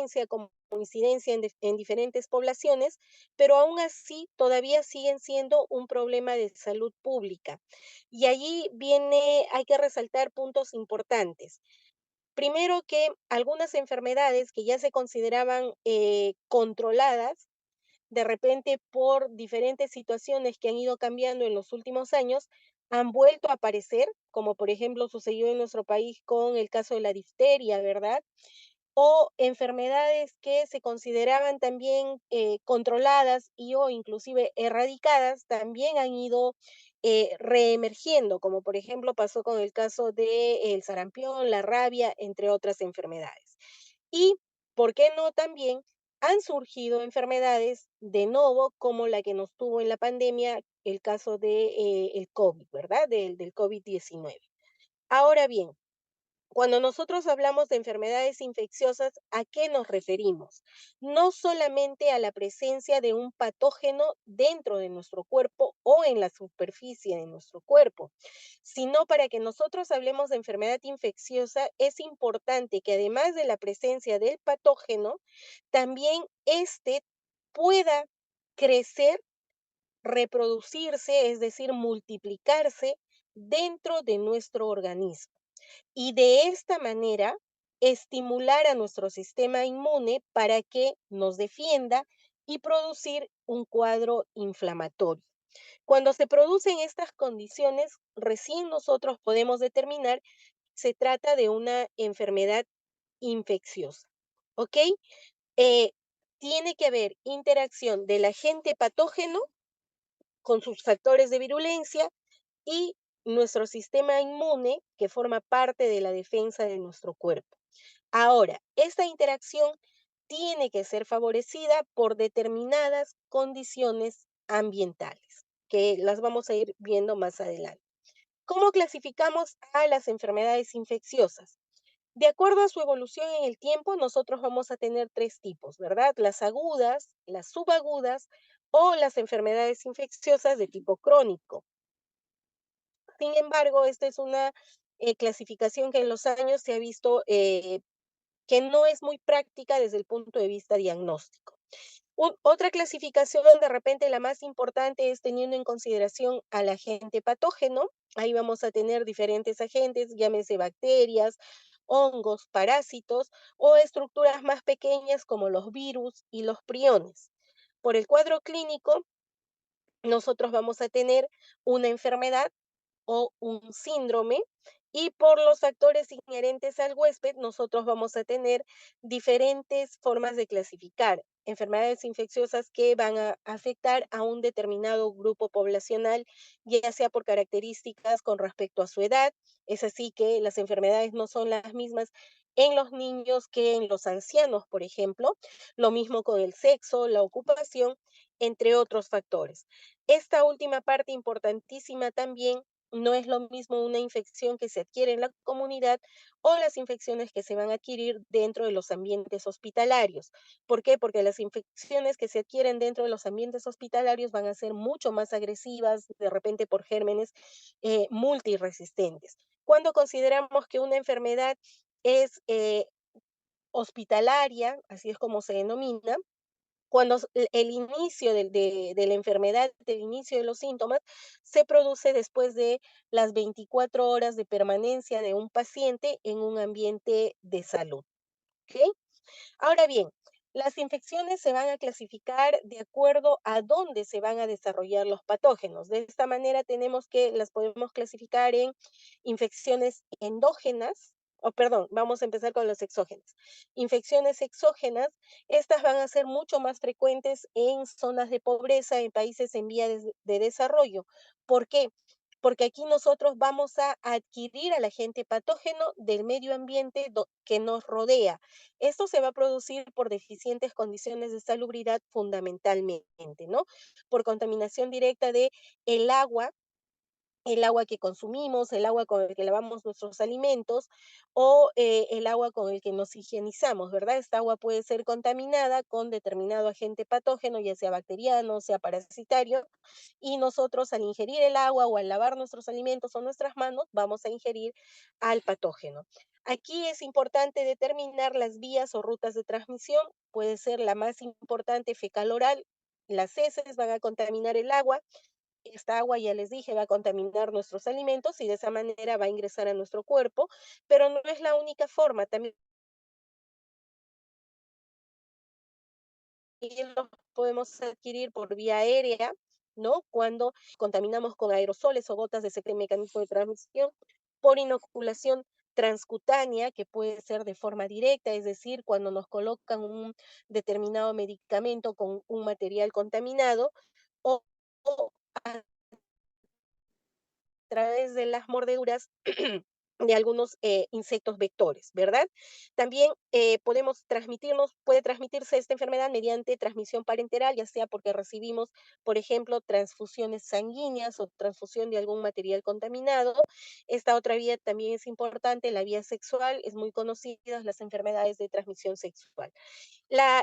frecuencia como incidencia en diferentes poblaciones, pero aún así todavía siguen siendo un problema de salud pública. Y allí hay que resaltar puntos importantes. Primero, que algunas enfermedades que ya se consideraban controladas, de repente por diferentes situaciones que han ido cambiando en los últimos años, han vuelto a aparecer, como por ejemplo sucedió en nuestro país con el caso de la difteria, ¿verdad? O enfermedades que se consideraban también controladas y o inclusive erradicadas, también han ido reemergiendo, como por ejemplo pasó con el caso del sarampión, la rabia, entre otras enfermedades. Y, ¿por qué no también han surgido enfermedades de nuevo, como la que nos tuvo en la pandemia, el caso de el COVID, ¿verdad? Del COVID-19. Ahora bien, cuando nosotros hablamos de enfermedades infecciosas, ¿a qué nos referimos? No solamente a la presencia de un patógeno dentro de nuestro cuerpo o en la superficie de nuestro cuerpo, sino para que nosotros hablemos de enfermedad infecciosa, es importante que además de la presencia del patógeno, también éste pueda crecer, reproducirse, es decir, multiplicarse dentro de nuestro organismo y de esta manera estimular a nuestro sistema inmune para que nos defienda y producir un cuadro inflamatorio. Cuando se producen estas condiciones, recién nosotros podemos determinar si se trata de una enfermedad infecciosa. ¿Ok? Eh, Tiene que haber interacción del agente patógeno con sus factores de virulencia y nuestro sistema inmune, que forma parte de la defensa de nuestro cuerpo. Ahora, esta interacción tiene que ser favorecida por determinadas condiciones ambientales, que las vamos a ir viendo más adelante. ¿Cómo clasificamos a las enfermedades infecciosas? De acuerdo a su evolución en el tiempo, nosotros vamos a tener tres tipos, ¿verdad? Las agudas, las subagudas o las enfermedades infecciosas de tipo crónico. Sin embargo, esta es una clasificación que en los años se ha visto que no es muy práctica desde el punto de vista diagnóstico. Otra clasificación, de repente la más importante, es teniendo en consideración al agente patógeno. Ahí vamos a tener diferentes agentes, llámese bacterias, hongos, parásitos o estructuras más pequeñas como los virus y los priones. Por el cuadro clínico, nosotros vamos a tener una enfermedad o un síndrome, y por los factores inherentes al huésped, nosotros vamos a tener diferentes formas de clasificar enfermedades infecciosas que van a afectar a un determinado grupo poblacional, ya sea por características con respecto a su edad. Es así que las enfermedades no son las mismas en los niños que en los ancianos, por ejemplo. Lo mismo con el sexo, la ocupación, entre otros factores. Esta última parte importantísima también, no es lo mismo una infección que se adquiere en la comunidad o las infecciones que se van a adquirir dentro de los ambientes hospitalarios. ¿Por qué? Porque las infecciones que se adquieren dentro de los ambientes hospitalarios van a ser mucho más agresivas, de repente por gérmenes multiresistentes. Cuando consideramos que una enfermedad es hospitalaria, así es como se denomina, cuando el inicio de la enfermedad, el inicio de los síntomas, se produce después de las 24 horas de permanencia de un paciente en un ambiente de salud, ¿ok? Ahora bien, las infecciones se van a clasificar de acuerdo a dónde se van a desarrollar los patógenos. De esta manera tenemos que las podemos clasificar en infecciones endógenas, o perdón, vamos a empezar con las exógenas. Infecciones exógenas, estas van a ser mucho más frecuentes en zonas de pobreza, en países en vía de desarrollo. ¿Por qué? Porque aquí nosotros vamos a adquirir al agente patógeno del medio ambiente que nos rodea. Esto se va a producir por deficientes condiciones de salubridad fundamentalmente, ¿no? Por contaminación directa de el agua el agua que consumimos, el agua con el que lavamos nuestros alimentos o el agua con el que nos higienizamos, ¿verdad? Esta agua puede ser contaminada con determinado agente patógeno, ya sea bacteriano, sea parasitario, y nosotros al ingerir el agua o al lavar nuestros alimentos o nuestras manos, vamos a ingerir al patógeno. Aquí es importante determinar las vías o rutas de transmisión. Puede ser la más importante, fecal oral. Las heces van a contaminar el agua. Esta agua, ya les dije, va a contaminar nuestros alimentos y de esa manera va a ingresar a nuestro cuerpo, pero no es la única forma. También los podemos adquirir por vía aérea, ¿no? Cuando contaminamos con aerosoles o gotas de ese mecanismo de transmisión, por inoculación transcutánea, que puede ser de forma directa, es decir, cuando nos colocan un determinado medicamento con un material contaminado, o, o a través de las mordeduras de algunos insectos vectores, ¿verdad? También puede transmitirse esta enfermedad mediante transmisión parenteral, ya sea porque recibimos, por ejemplo, transfusiones sanguíneas o transfusión de algún material contaminado. Esta otra vía también es importante, la vía sexual, es muy conocida, las enfermedades de transmisión sexual.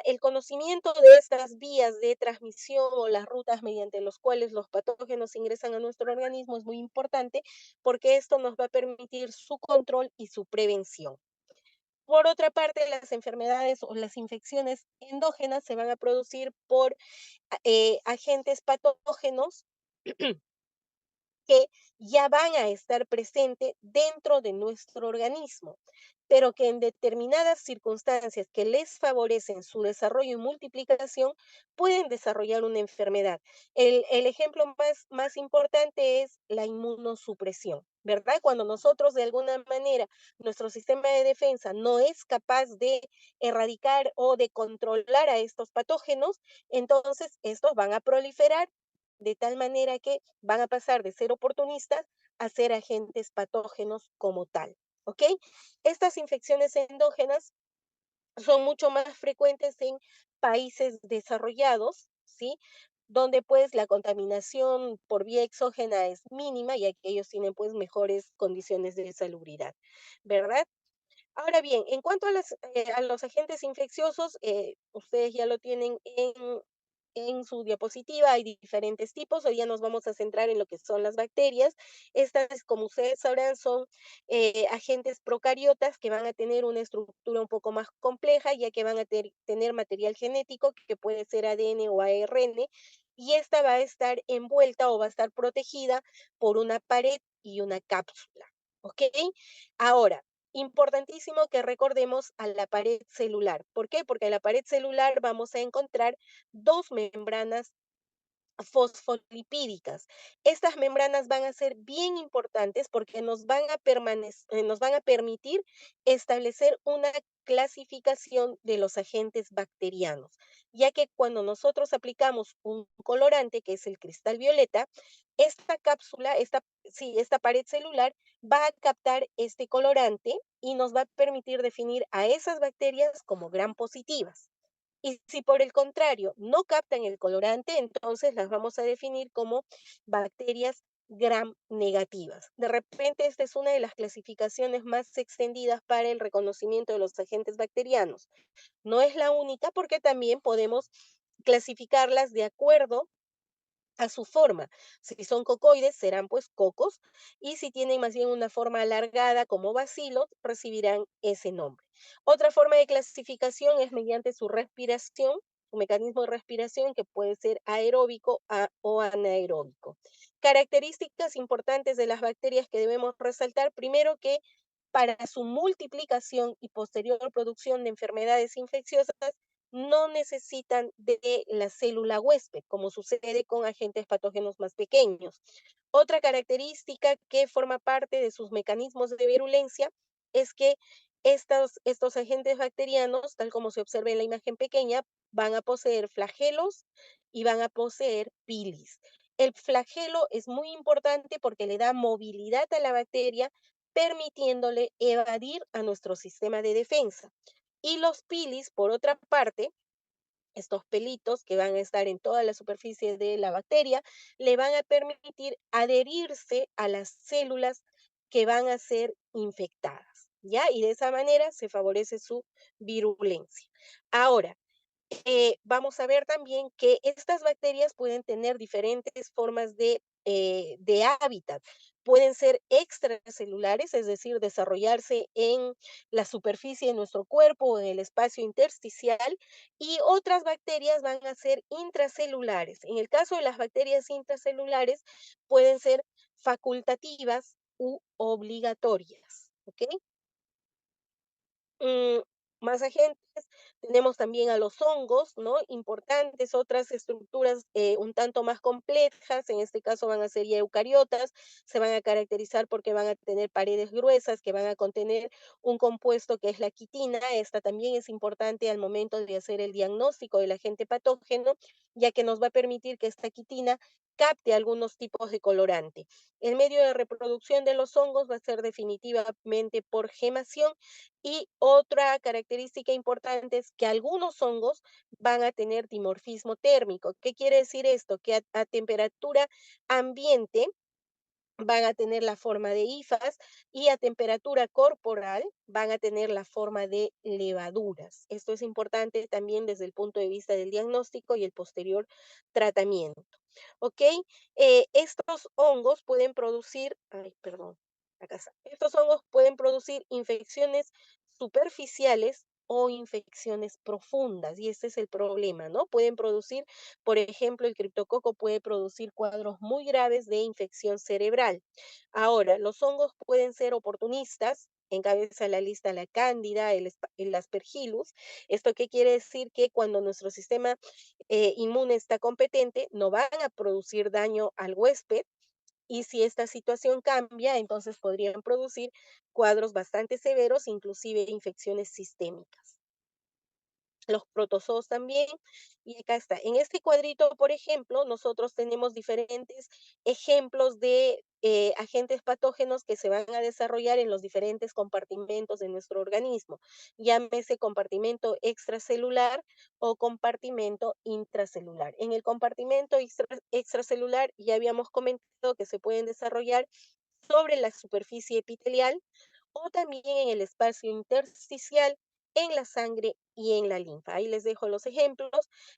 El conocimiento de estas vías de transmisión o las rutas mediante los cuales los patógenos ingresan a nuestro organismo es muy importante porque esto nos va a permitir su control y su prevención. Por otra parte, las enfermedades o las infecciones endógenas se van a producir por agentes patógenos que ya van a estar presentes dentro de nuestro organismo, pero que en determinadas circunstancias que les favorecen su desarrollo y multiplicación pueden desarrollar una enfermedad. El ejemplo más importante es la inmunosupresión, ¿verdad? Cuando nosotros de alguna manera nuestro sistema de defensa no es capaz de erradicar o de controlar a estos patógenos, entonces estos van a proliferar de tal manera que van a pasar de ser oportunistas a ser agentes patógenos como tal, ¿ok? Estas infecciones endógenas son mucho más frecuentes en países desarrollados, ¿sí? Donde pues la contaminación por vía exógena es mínima y que ellos tienen pues mejores condiciones de salubridad, ¿verdad? Ahora bien, en cuanto a los agentes infecciosos, ustedes ya lo tienen en su diapositiva, hay diferentes tipos. Hoy ya nos vamos a centrar en lo que son las bacterias. Estas, como ustedes sabrán, son agentes procariotas que van a tener una estructura un poco más compleja, ya que van a tener material genético que puede ser ADN o ARN, y esta va a estar envuelta o va a estar protegida por una pared y una cápsula. ¿Ok? Ahora, importantísimo que recordemos a la pared celular. ¿Por qué? Porque en la pared celular vamos a encontrar dos membranas fosfolipídicas. Estas membranas van a ser bien importantes porque nos van a permitir establecer una clasificación de los agentes bacterianos, ya que cuando nosotros aplicamos un colorante, que es el cristal violeta, esta cápsula, esta pared celular va a captar este colorante y nos va a permitir definir a esas bacterias como gram positivas. Y si por el contrario no captan el colorante, entonces las vamos a definir como bacterias gram negativas. De repente, esta es una de las clasificaciones más extendidas para el reconocimiento de los agentes bacterianos. No es la única porque también podemos clasificarlas de acuerdo a su forma. Si son cocoides, serán pues cocos, y si tienen más bien una forma alargada como bacilos, recibirán ese nombre. Otra forma de clasificación es mediante su respiración, su mecanismo de respiración que puede ser aeróbico o anaeróbico. Características importantes de las bacterias que debemos resaltar, primero que para su multiplicación y posterior producción de enfermedades infecciosas, no necesitan de la célula huésped, como sucede con agentes patógenos más pequeños. Otra característica que forma parte de sus mecanismos de virulencia es que estos agentes bacterianos, tal como se observa en la imagen pequeña, van a poseer flagelos y van a poseer pilis. El flagelo es muy importante porque le da movilidad a la bacteria, permitiéndole evadir a nuestro sistema de defensa. Y los pilis, por otra parte, Estos pelitos que van a estar en toda la superficie de la bacteria le van a permitir adherirse a las células que van a ser infectadas, ¿ya? Y de esa manera se favorece su virulencia. Ahora, vamos a ver también que estas bacterias pueden tener diferentes formas de hábitat. Pueden ser extracelulares, es decir, desarrollarse en la superficie de nuestro cuerpo o en el espacio intersticial, y otras bacterias van a ser intracelulares. En el caso de las bacterias intracelulares, pueden ser facultativas u obligatorias, ¿ok? Mm, Más agentes, tenemos también a los hongos, ¿no? Importantes, otras estructuras un tanto más complejas, en este caso van a ser ya eucariotas, se van a caracterizar porque van a tener paredes gruesas que van a contener un compuesto que es la quitina. Esta también es importante al momento de hacer el diagnóstico del agente patógeno, ya que nos va a permitir que esta quitina capte algunos tipos de colorante. El medio de reproducción de los hongos va a ser definitivamente por gemación, y otra característica importante es que algunos hongos van a tener dimorfismo térmico. ¿Qué quiere decir esto? Que a temperatura ambiente van a tener la forma de hifas y a temperatura corporal van a tener la forma de levaduras. Esto es importante también desde el punto de vista del diagnóstico y el posterior tratamiento. ¿Ok? Estos hongos pueden producir, ay, perdón, acá está. Estos hongos pueden producir infecciones superficiales o infecciones profundas, y este es el problema, ¿no? Pueden producir, por ejemplo, el criptococo puede producir cuadros muy graves de infección cerebral. Ahora, los hongos pueden ser oportunistas. Encabeza la lista la cándida, el aspergillus. ¿Esto qué quiere decir? Que cuando nuestro sistema inmune está competente, no van a producir daño al huésped, y si esta situación cambia, entonces podrían producir cuadros bastante severos, inclusive infecciones sistémicas. Los protozoos también, y acá está. En este cuadrito, por ejemplo, nosotros tenemos diferentes ejemplos de agentes patógenos que se van a desarrollar en los diferentes compartimentos de nuestro organismo, llámese compartimento extracelular o compartimento intracelular. En el compartimento extracelular ya habíamos comentado que se pueden desarrollar sobre la superficie epitelial o también en el espacio intersticial, en la sangre y en la linfa. Ahí les dejo los ejemplos.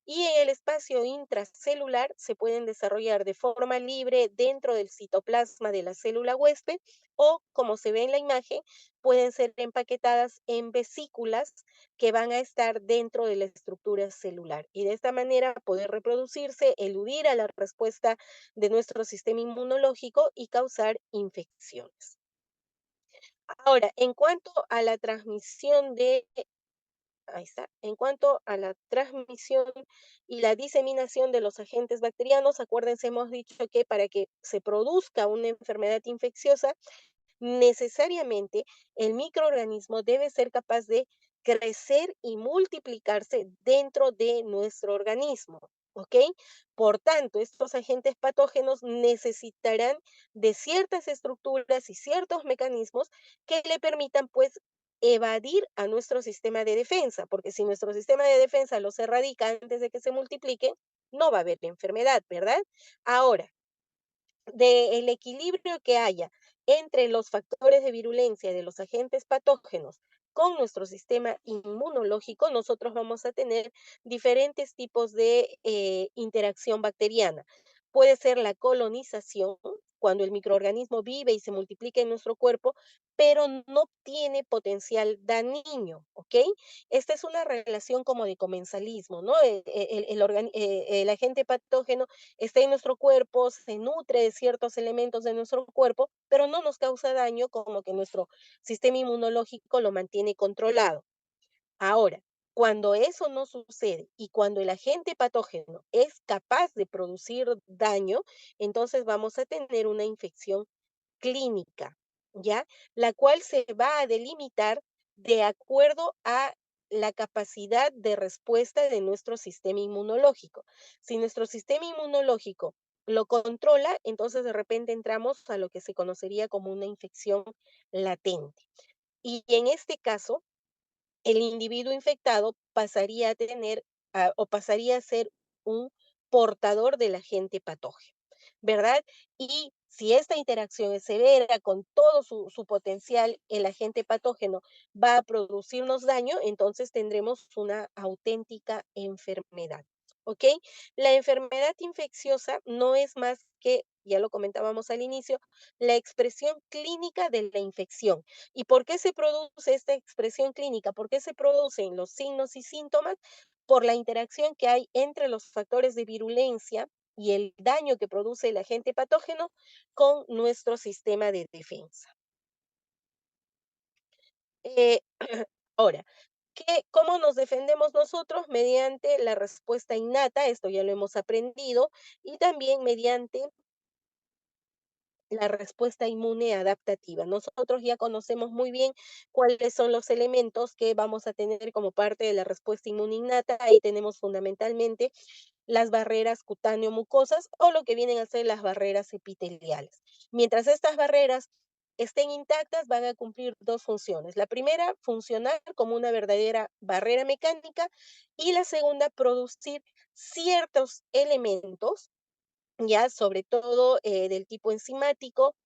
Y en el espacio intracelular se pueden desarrollar de forma libre dentro del citoplasma de la célula huésped, o, como se ve en la imagen, pueden ser empaquetadas en vesículas que van a estar dentro de la estructura celular. Y de esta manera poder reproducirse, eludir a la respuesta de nuestro sistema inmunológico y causar infecciones. Ahora, en cuanto a la transmisión de ahí está, en cuanto a la transmisión y la diseminación de los agentes bacterianos, acuérdense, hemos dicho que para que se produzca una enfermedad infecciosa, necesariamente el microorganismo debe ser capaz de crecer y multiplicarse dentro de nuestro organismo, ¿ok? Por tanto, estos agentes patógenos necesitarán de ciertas estructuras y ciertos mecanismos que le permitan, pues, evadir a nuestro sistema de defensa, porque si nuestro sistema de defensa los erradica antes de que se multipliquen, no va a haber enfermedad, ¿verdad? Ahora, del equilibrio que haya entre los factores de virulencia de los agentes patógenos con nuestro sistema inmunológico, nosotros vamos a tener diferentes tipos de interacción bacteriana. Puede ser la colonización, cuando el microorganismo vive y se multiplica en nuestro cuerpo, pero no tiene potencial dañino, ¿ok? Esta es una relación como de comensalismo, ¿no? El agente patógeno está en nuestro cuerpo, se nutre de ciertos elementos de nuestro cuerpo, pero no nos causa daño, como que nuestro sistema inmunológico lo mantiene controlado. Ahora, cuando eso no sucede y cuando el agente patógeno es capaz de producir daño, entonces vamos a tener una infección clínica, ¿ya? La cual se va a delimitar de acuerdo a la capacidad de respuesta de nuestro sistema inmunológico. Si nuestro sistema inmunológico lo controla, entonces de repente entramos a lo que se conocería como una infección latente. Y en este caso, el individuo infectado pasaría a tener o pasaría a ser un portador del agente patógeno, ¿verdad? Y si esta interacción es severa con todo su potencial, el agente patógeno va a producirnos daño, entonces tendremos una auténtica enfermedad. ¿Ok? La enfermedad infecciosa no es más que, ya lo comentábamos al inicio, la expresión clínica de la infección. ¿Y por qué se produce esta expresión clínica? ¿Por qué se producen los signos y síntomas? Por la interacción que hay entre los factores de virulencia y el daño que produce el agente patógeno con nuestro sistema de defensa. Eh, ahora, ¿cómo nos defendemos nosotros? Mediante la respuesta innata, esto ya lo hemos aprendido, y también mediante la respuesta inmune adaptativa. Nosotros ya conocemos muy bien cuáles son los elementos que vamos a tener como parte de la respuesta inmune innata. Ahí tenemos fundamentalmente las barreras cutáneo-mucosas o lo que vienen a ser las barreras epiteliales. Mientras estas barreras estén intactas, van a cumplir dos funciones. La primera, funcionar como una verdadera barrera mecánica y la segunda, producir ciertos elementos ya sobre todo del tipo enzimático,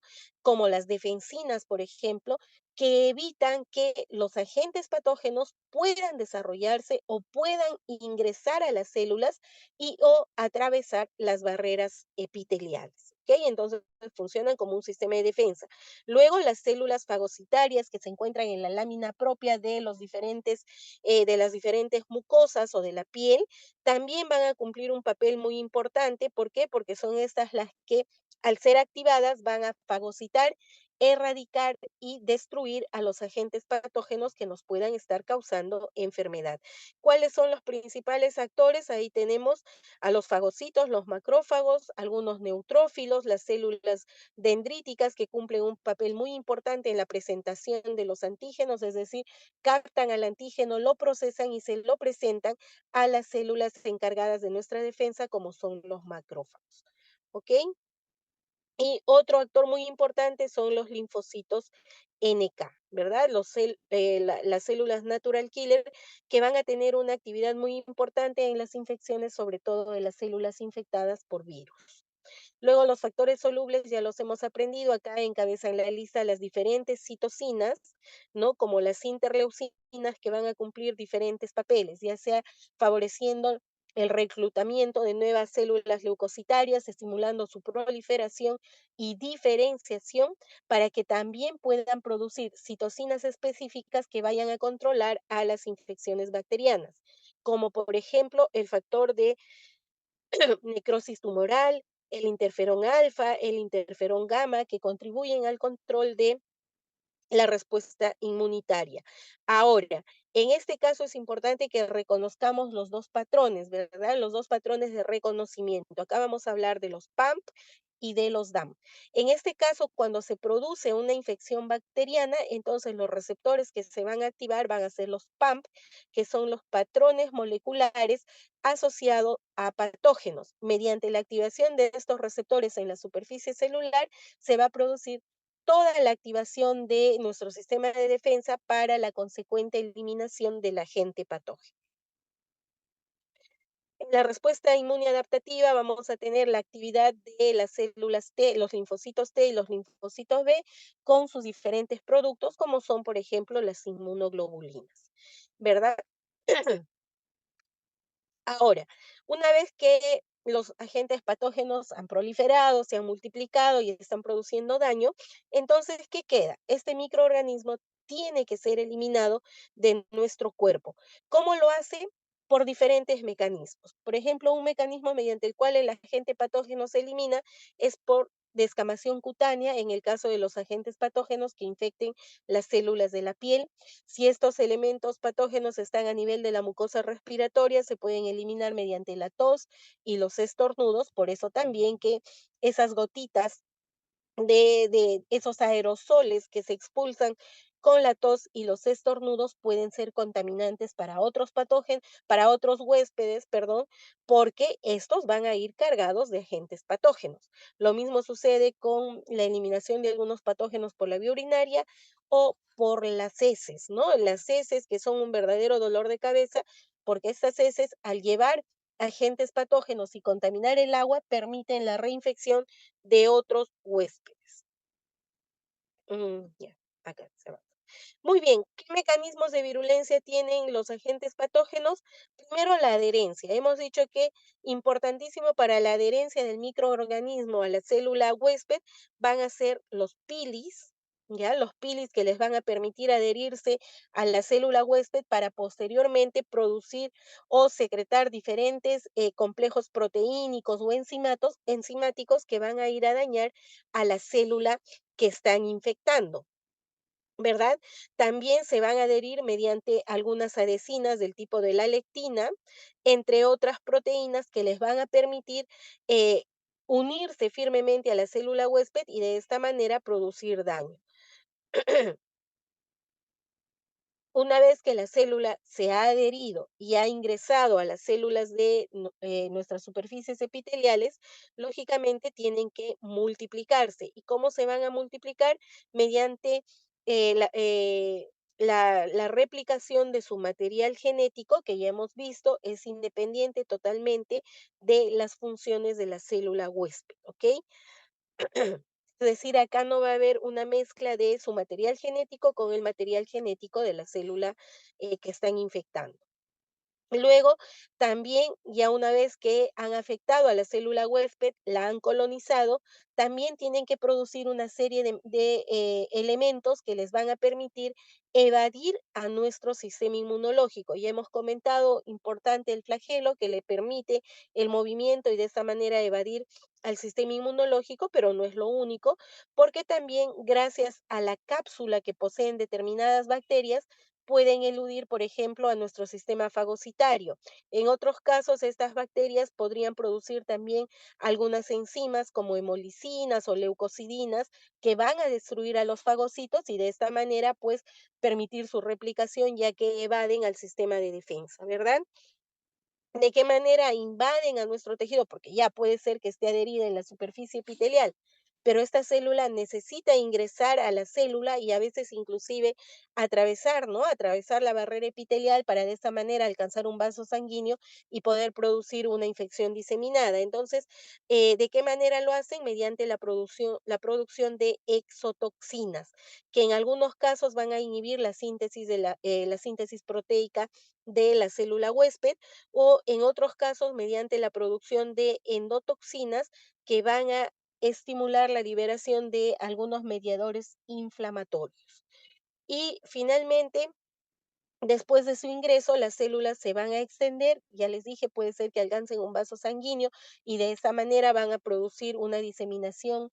como las defensinas, por ejemplo, que evitan que los agentes patógenos puedan desarrollarse o puedan ingresar a las células y o atravesar las barreras epiteliales. ¿Ok? Entonces funcionan como un sistema de defensa. Luego las células fagocitarias que se encuentran en la lámina propia de de las diferentes mucosas o de la piel también van a cumplir un papel muy importante. ¿Por qué? Porque son estas las que, al ser activadas, van a fagocitar, erradicar y destruir a los agentes patógenos que nos puedan estar causando enfermedad. ¿Cuáles son los principales actores? Ahí tenemos a los fagocitos, los macrófagos, algunos neutrófilos, las células dendríticas que cumplen un papel muy importante en la presentación de los antígenos, es decir, captan al antígeno, lo procesan y se lo presentan a las células encargadas de nuestra defensa, como son los macrófagos. ¿Ok? Y otro actor muy importante son los linfocitos NK, ¿verdad? Las células natural killer que van a tener una actividad muy importante en las infecciones, sobre todo de las células infectadas por virus. Luego los factores solubles ya los hemos aprendido, acá encabezan la lista las diferentes citocinas, ¿no? Como las interleucinas que van a cumplir diferentes papeles, ya sea favoreciendo el reclutamiento de nuevas células leucocitarias, estimulando su proliferación y diferenciación para que también puedan producir citocinas específicas que vayan a controlar a las infecciones bacterianas, como por ejemplo el factor de necrosis tumoral, el interferón alfa, el interferón gamma, que contribuyen al control de la respuesta inmunitaria. Ahora, en este caso es importante que reconozcamos los dos patrones, ¿verdad? Los dos patrones de reconocimiento. Acá vamos a hablar de los PAMP y de los DAM. En este caso, cuando se produce una infección bacteriana, entonces los receptores que se van a activar van a ser los PAMP, que son los patrones moleculares asociados a patógenos. Mediante la activación de estos receptores en la superficie celular, se va a producir toda la activación de nuestro sistema de defensa para la consecuente eliminación del agente patógeno. En la respuesta inmune adaptativa vamos a tener la actividad de las células T, los linfocitos T y los linfocitos B con sus diferentes productos, como son, por ejemplo, las inmunoglobulinas, ¿verdad? Ahora, una vez que los agentes patógenos han proliferado, se han multiplicado y están produciendo daño, entonces, ¿qué queda? Este microorganismo tiene que ser eliminado de nuestro cuerpo. ¿Cómo lo hace? Por diferentes mecanismos. Por ejemplo, un mecanismo mediante el cual el agente patógeno se elimina es por descamación cutánea en el caso de los agentes patógenos que infecten las células de la piel. Si estos elementos patógenos están a nivel de la mucosa respiratoria, se pueden eliminar mediante la tos y los estornudos, por eso también que esas gotitas de esos aerosoles que se expulsan con la tos y los estornudos pueden ser contaminantes para otros patógenos, para otros huéspedes, perdón, porque estos van a ir cargados de agentes patógenos. Lo mismo sucede con la eliminación de algunos patógenos por la vía urinaria o por las heces, ¿no? Las heces que son un verdadero dolor de cabeza porque estas heces, al llevar agentes patógenos y contaminar el agua, permiten la reinfección de otros huéspedes. Ya, acá se va. Muy bien, ¿qué mecanismos de virulencia tienen los agentes patógenos? Primero, la adherencia. Hemos dicho que importantísimo para la adherencia del microorganismo a la célula huésped van a ser los pilis, ¿ya? Los pilis que les van a permitir adherirse a la célula huésped para posteriormente producir o secretar diferentes complejos proteínicos o enzimáticos que van a ir a dañar a la célula que están infectando. ¿Verdad? También se van a adherir mediante algunas adhesinas del tipo de la lectina, entre otras proteínas que les van a permitir eh, unirse firmemente a la célula huésped y de esta manera producir daño. Una vez que la célula se ha adherido y ha ingresado a las células de nuestras superficies epiteliales, lógicamente tienen que multiplicarse. ¿Y cómo se van a multiplicar? Mediante la replicación de su material genético, que ya hemos visto, es independiente totalmente de las funciones de la célula huésped, ¿ok? Es decir, acá no va a haber una mezcla de su material genético con el material genético de la célula que están infectando. Luego, también, ya una vez que han afectado a la célula huésped, la han colonizado, también tienen que producir una serie de elementos que les van a permitir evadir a nuestro sistema inmunológico. Ya hemos comentado, importante el flagelo que le permite el movimiento y de esta manera evadir al sistema inmunológico, pero no es lo único, porque también gracias a la cápsula que poseen determinadas bacterias, pueden eludir, por ejemplo, a nuestro sistema fagocitario. En otros casos, estas bacterias podrían producir también algunas enzimas como hemolicinas o leucocidinas que van a destruir a los fagocitos y de esta manera, pues, permitir su replicación ya que evaden al sistema de defensa, ¿verdad? ¿De qué manera invaden a nuestro tejido? Porque ya puede ser que esté adherida en la superficie epitelial, pero esta célula necesita ingresar a la célula y a veces inclusive atravesar, ¿no? Atravesar la barrera epitelial para de esta manera alcanzar un vaso sanguíneo y poder producir una infección diseminada. Entonces, ¿de qué manera lo hacen? Mediante la producción de exotoxinas, que en algunos casos van a inhibir la síntesis la síntesis proteica de la célula huésped o en otros casos mediante la producción de endotoxinas que van a estimular la liberación de algunos mediadores inflamatorios. Y finalmente, después de su ingreso, las células se van a extender, ya les dije, puede ser que alcancen un vaso sanguíneo y de esa manera van a producir una diseminación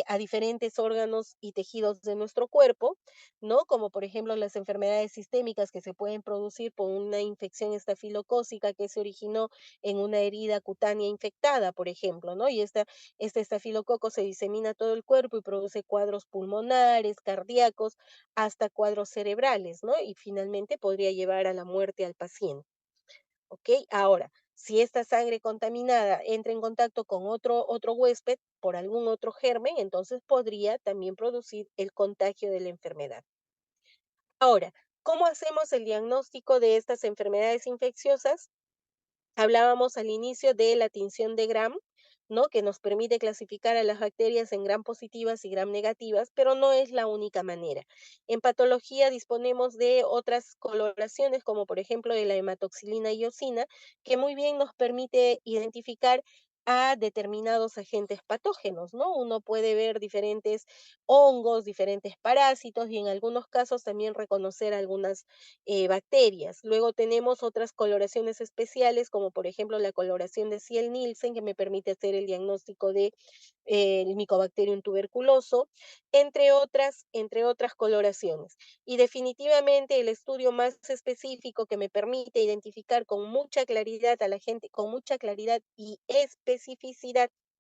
a diferentes órganos y tejidos de nuestro cuerpo, ¿no? Como por ejemplo las enfermedades sistémicas que se pueden producir por una infección estafilocócica que se originó en una herida cutánea infectada, por ejemplo, ¿no? Y este estafilococo se disemina a todo el cuerpo y produce cuadros pulmonares, cardíacos, hasta cuadros cerebrales, ¿no? Y finalmente podría llevar a la muerte al paciente, ¿ok? Ahora, si esta sangre contaminada entra en contacto con otro huésped por algún otro germen, entonces podría también producir el contagio de la enfermedad. Ahora, ¿cómo hacemos el diagnóstico de estas enfermedades infecciosas? Hablábamos al inicio de la tinción de Gram, ¿no? Que nos permite clasificar a las bacterias en gram positivas y gram negativas, pero no es la única manera. En patología disponemos de otras coloraciones, como por ejemplo de la hematoxilina y eosina, que muy bien nos permite identificar a determinados agentes patógenos, ¿no? Uno puede ver diferentes hongos, diferentes parásitos y en algunos casos también reconocer algunas bacterias. Luego tenemos otras coloraciones especiales, como por ejemplo la coloración de Ciel-Nielsen, que me permite hacer el diagnóstico de el Mycobacterium tuberculoso, entre otras coloraciones. Y definitivamente el estudio más específico que me permite identificar con mucha claridad a la gente, con mucha claridad y especificidad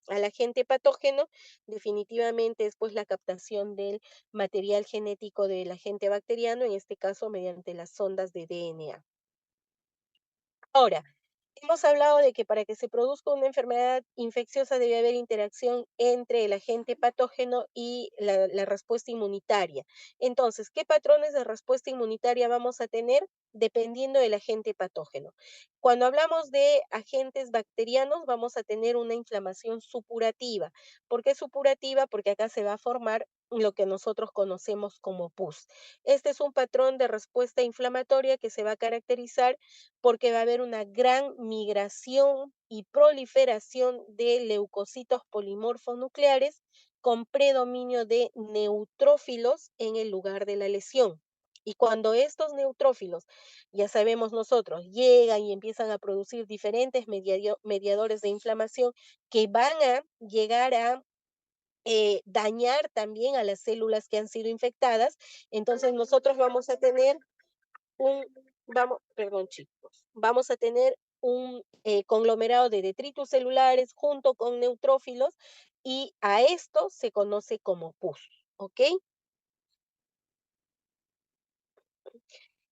al agente patógeno, definitivamente es pues la captación del material genético del agente bacteriano, en este caso mediante las sondas de DNA. Ahora, Hemos hablado de que para que se produzca una enfermedad infecciosa debe haber interacción entre el agente patógeno y la respuesta inmunitaria. Entonces, ¿qué patrones de respuesta inmunitaria vamos a tener? Dependiendo del agente patógeno. Cuando hablamos de agentes bacterianos, vamos a tener una inflamación supurativa. ¿Por qué supurativa? Porque acá se va a formar lo que nosotros conocemos como pus. Este es un patrón de respuesta inflamatoria que se va a caracterizar porque va a haber una gran migración y proliferación de leucocitos polimorfos nucleares con predominio de neutrófilos en el lugar de la lesión. Y cuando estos neutrófilos, ya sabemos nosotros, llegan y empiezan a producir diferentes mediadores de inflamación que van a llegar a dañar también a las células que han sido infectadas, entonces nosotros vamos a tener un perdón, chicos, vamos a tener un, conglomerado de detritus celulares junto con neutrófilos, y a esto se conoce como pus, ¿ok?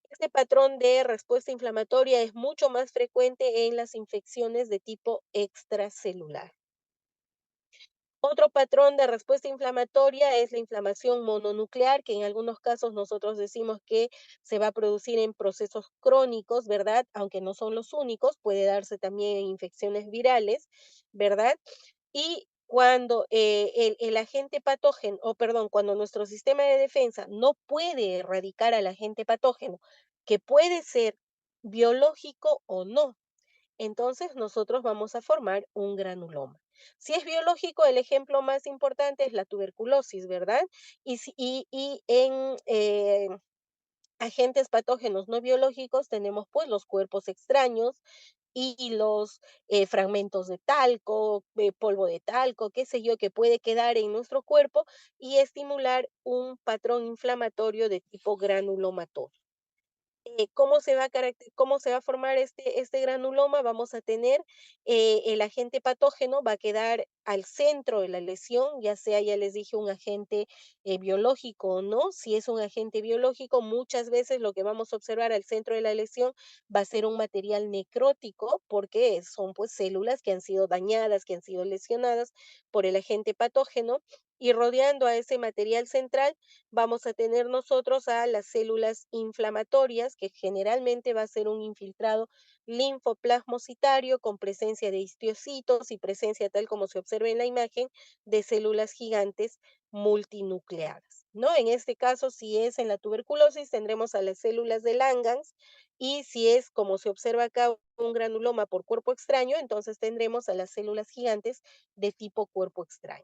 Este patrón de respuesta inflamatoria es mucho más frecuente en las infecciones de tipo extracelular. Otro patrón de respuesta inflamatoria es la inflamación mononuclear, que en algunos casos nosotros decimos que se va a producir en procesos crónicos, ¿verdad? Aunque no son los únicos, puede darse también en infecciones virales, ¿verdad? Y cuando el agente patógeno, o perdón, cuando nuestro sistema de defensa no puede erradicar al agente patógeno, que puede ser biológico o no, entonces nosotros vamos a formar un granuloma. Si es biológico, el ejemplo más importante es la tuberculosis, ¿verdad? Y en agentes patógenos no biológicos tenemos pues los cuerpos extraños y los fragmentos de talco, polvo de talco, qué sé yo, que puede quedar en nuestro cuerpo y estimular un patrón inflamatorio de tipo granulomatoso. ¿Cómo se va a formar este granuloma? Vamos a tener, el agente patógeno va a quedar al centro de la lesión, ya sea, ya les dije, un agente, biológico o no. Si es un agente biológico, muchas veces lo que vamos a observar al centro de la lesión va a ser un material necrótico, porque son, pues, células que han sido dañadas, que han sido lesionadas por el agente patógeno, y rodeando a ese material central vamos a tener nosotros a las células inflamatorias, que generalmente va a ser un infiltrado linfoplasmocitario con presencia de histiocitos y presencia, tal como se observa en la imagen, de células gigantes multinucleadas, ¿no? En este caso, si es en la tuberculosis, tendremos a las células de Langhans, y si es, como se observa acá, un granuloma por cuerpo extraño, entonces tendremos a las células gigantes de tipo cuerpo extraño.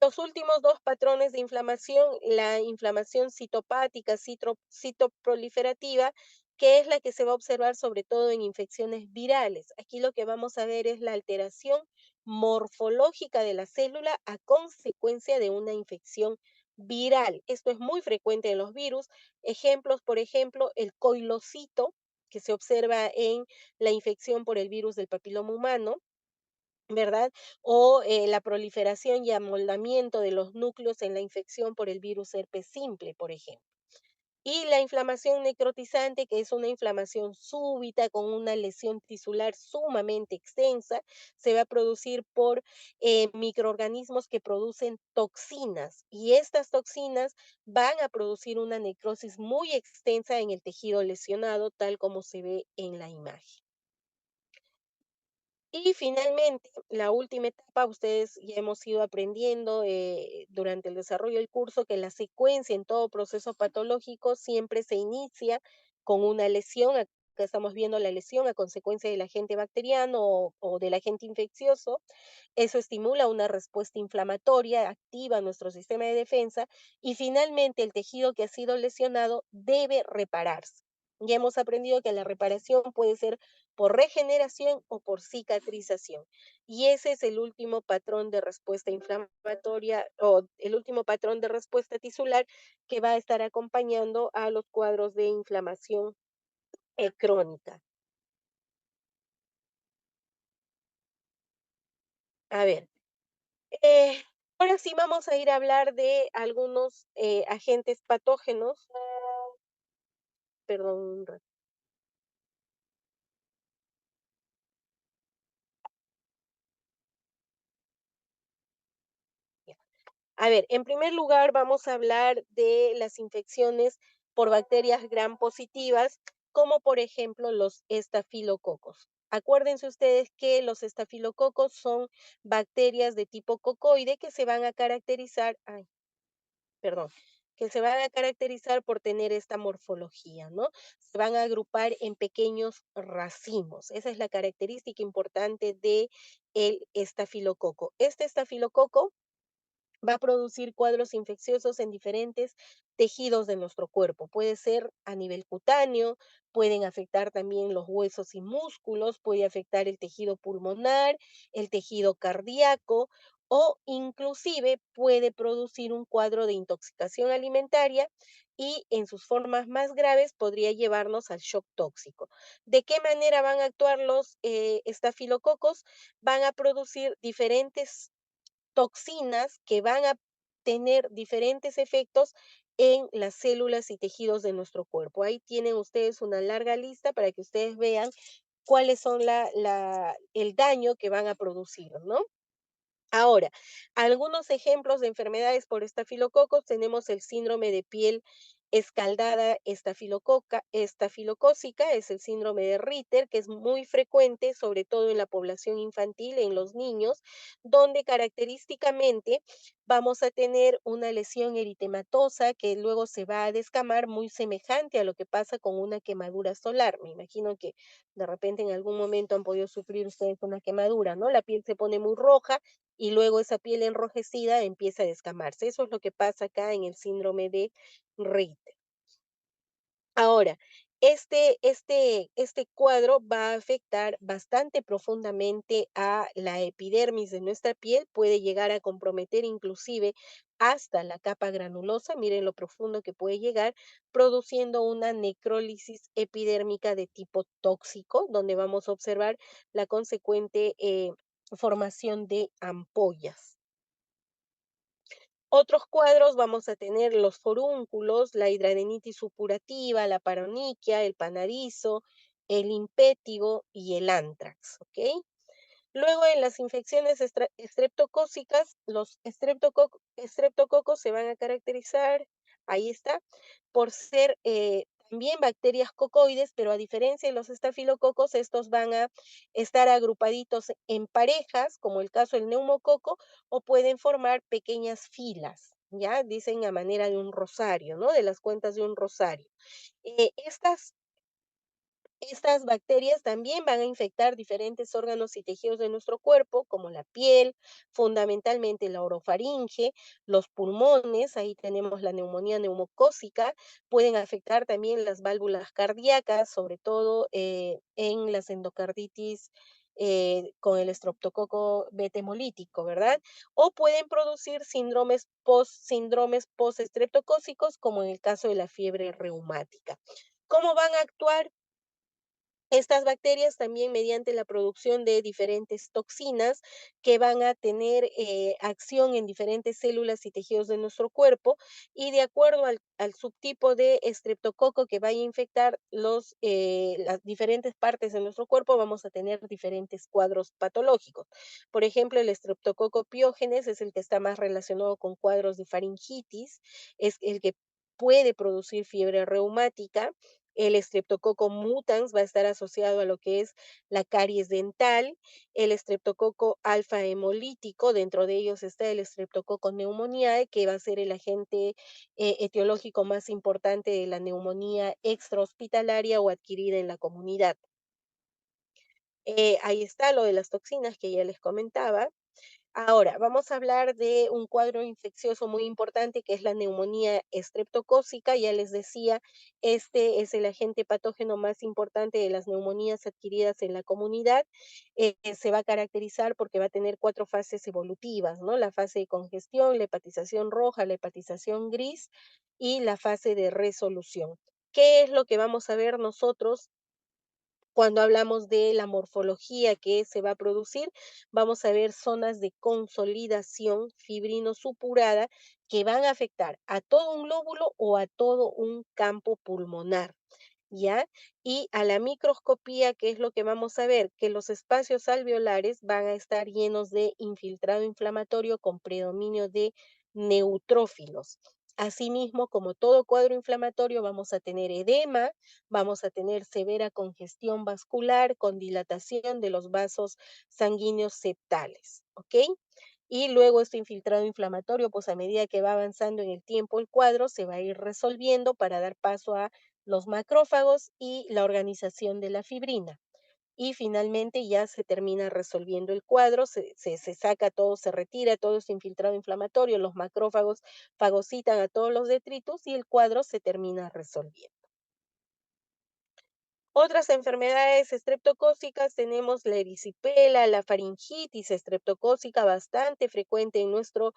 Los últimos 2 patrones de inflamación, la inflamación citopática, citoproliferativa, que es la que se va a observar sobre todo en infecciones virales. Aquí lo que vamos a ver es la alteración morfológica de la célula a consecuencia de una infección viral. Esto es muy frecuente en los virus. Ejemplos, por ejemplo, el coilocito, que se observa en la infección por el virus del papiloma humano, ¿verdad? O la proliferación y amoldamiento de los núcleos en la infección por el virus herpes simple, por ejemplo. Y la inflamación necrotizante, que es una inflamación súbita con una lesión tisular sumamente extensa, se va a producir por microorganismos que producen toxinas, y estas toxinas van a producir una necrosis muy extensa en el tejido lesionado, tal como se ve en la imagen. Y finalmente, la última etapa, ustedes ya hemos ido aprendiendo durante el desarrollo del curso que la secuencia en todo proceso patológico siempre se inicia con una lesión. Acá estamos viendo la lesión a consecuencia del agente bacteriano o del agente infeccioso. Eso estimula una respuesta inflamatoria, activa nuestro sistema de defensa, y finalmente el tejido que ha sido lesionado debe repararse. Ya hemos aprendido que la reparación puede ser por regeneración o por cicatrización. Y ese es el último patrón de respuesta inflamatoria, o el último patrón de respuesta tisular, que va a estar acompañando a los cuadros de inflamación crónica. A ver, eh, ahora sí vamos a ir a hablar de algunos agentes patógenos. Perdón, A ver, en primer lugar, vamos a hablar de las infecciones por bacterias gram positivas, como por ejemplo los estafilococos. Acuérdense ustedes que los estafilococos son bacterias de tipo cocoide que se van a caracterizar, ay, perdón, que se van a caracterizar por tener esta morfología, ¿no? Se van a agrupar en pequeños racimos. Esa es la característica importante de el estafilococo. Este estafilococo va a producir cuadros infecciosos en diferentes tejidos de nuestro cuerpo. Puede ser a nivel cutáneo, pueden afectar también los huesos y músculos, puede afectar el tejido pulmonar, el tejido cardíaco o inclusive puede producir un cuadro de intoxicación alimentaria y en sus formas más graves podría llevarnos al shock tóxico. ¿De qué manera van a actuar los estafilococos? Van a producir diferentes toxinas que van a tener diferentes efectos en las células y tejidos de nuestro cuerpo. Ahí tienen ustedes una larga lista para que ustedes vean cuáles son el daño que van a producir, ¿no? Ahora, algunos ejemplos de enfermedades por estafilococos, tenemos el síndrome de piel escaldada estafilocócica, es el síndrome de Ritter, que es muy frecuente, sobre todo en la población infantil, en los niños, donde característicamente vamos a tener una lesión eritematosa que luego se va a descamar muy semejante a lo que pasa con una quemadura solar. Me imagino que de repente en algún momento han podido sufrir ustedes una quemadura, ¿no? La piel se pone muy roja y luego esa piel enrojecida empieza a descamarse. Eso es lo que pasa acá en el síndrome de Ritter. Ahora, este cuadro va a afectar bastante profundamente a la epidermis de nuestra piel, puede llegar a comprometer inclusive hasta la capa granulosa, miren lo profundo que puede llegar, produciendo una necrólisis epidérmica de tipo tóxico, donde vamos a observar la consecuente formación de ampollas. Otros cuadros vamos a tener los forúnculos, la hidradenitis supurativa, la paroniquia, el panarizo, el impétigo y el antrax, ¿ok? Luego, en las infecciones estreptocócicas, los estreptococos se van a caracterizar, ahí está, por ser también bacterias cocoides, pero a diferencia de los estafilococos, estos van a estar agrupaditos en parejas, como el caso del neumococo, o pueden formar pequeñas filas, ¿ya? Dicen a manera de un rosario, ¿no? De las cuentas de un rosario. Estas bacterias también van a infectar diferentes órganos y tejidos de nuestro cuerpo, como la piel, fundamentalmente la orofaringe, los pulmones, ahí tenemos la neumonía neumocócica, pueden afectar también las válvulas cardíacas, sobre todo en las endocarditis con el estreptococo beta hemolítico, ¿verdad? O pueden producir síndromes postestreptocócicos, como en el caso de la fiebre reumática. ¿Cómo van a actuar? Estas bacterias también mediante la producción de diferentes toxinas que van a tener acción en diferentes células y tejidos de nuestro cuerpo y de acuerdo al subtipo de estreptococo que vaya a infectar las diferentes partes de nuestro cuerpo, vamos a tener diferentes cuadros patológicos. Por ejemplo, el estreptococo piógenes es el que está más relacionado con cuadros de faringitis, es el que puede producir fiebre reumática. El Streptococcus mutans va a estar asociado a lo que es la caries dental, el Streptococcus alfa hemolítico, dentro de ellos está el Streptococcus pneumoniae, que va a ser el agente etiológico más importante de la neumonía extrahospitalaria o adquirida en la comunidad. Ahí está lo de las toxinas que ya les comentaba. Ahora, vamos a hablar de un cuadro infeccioso muy importante que es la neumonía estreptocócica. Ya les decía, este es el agente patógeno más importante de las neumonías adquiridas en la comunidad. Se va a caracterizar porque va a tener cuatro fases evolutivas, ¿no? La fase de congestión, la hepatización roja, la hepatización gris y la fase de resolución. ¿Qué es lo que vamos a ver nosotros cuando hablamos de la morfología que se va a producir? Vamos a ver zonas de consolidación fibrino-supurada que van a afectar a todo un lóbulo o a todo un campo pulmonar, ¿ya? Y a la microscopía, ¿qué es lo que vamos a ver? Que los espacios alveolares van a estar llenos de infiltrado inflamatorio con predominio de neutrófilos. Asimismo, como todo cuadro inflamatorio, vamos a tener edema, vamos a tener severa congestión vascular con dilatación de los vasos sanguíneos septales, ¿ok? Y luego este infiltrado inflamatorio, pues a medida que va avanzando en el tiempo el cuadro, se va a ir resolviendo para dar paso a los macrófagos y la organización de la fibrina. Y finalmente ya se termina resolviendo el cuadro, se saca todo, se retira todo ese infiltrado inflamatorio, los macrófagos fagocitan a todos los detritus y el cuadro se termina resolviendo. Otras enfermedades estreptocócicas tenemos la erisipela, la faringitis estreptocócica bastante frecuente en nuestro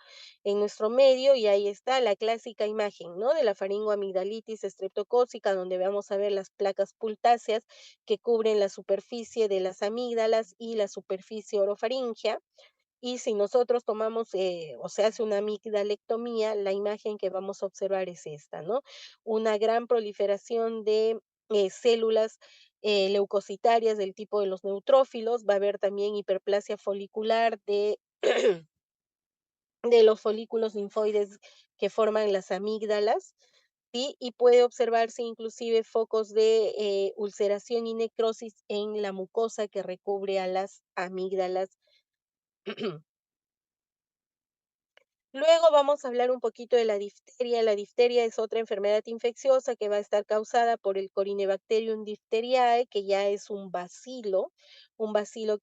medio y ahí está la clásica imagen, ¿no? De la faringoamigdalitis estreptocócica, donde vamos a ver las placas pultáceas que cubren la superficie de las amígdalas y la superficie orofaringea. Y si nosotros tomamos, o se hace una amigdalectomía, la imagen que vamos a observar es esta, ¿no? Una gran proliferación de células leucocitarias del tipo de los neutrófilos, va a haber también hiperplasia folicular de los folículos linfoides que forman las amígdalas, ¿sí? Y puede observarse inclusive focos de ulceración y necrosis en la mucosa que recubre a las amígdalas. Luego vamos a hablar un poquito de la difteria. La difteria es otra enfermedad infecciosa que va a estar causada por el Corynebacterium diphtheriae, que ya es un bacilo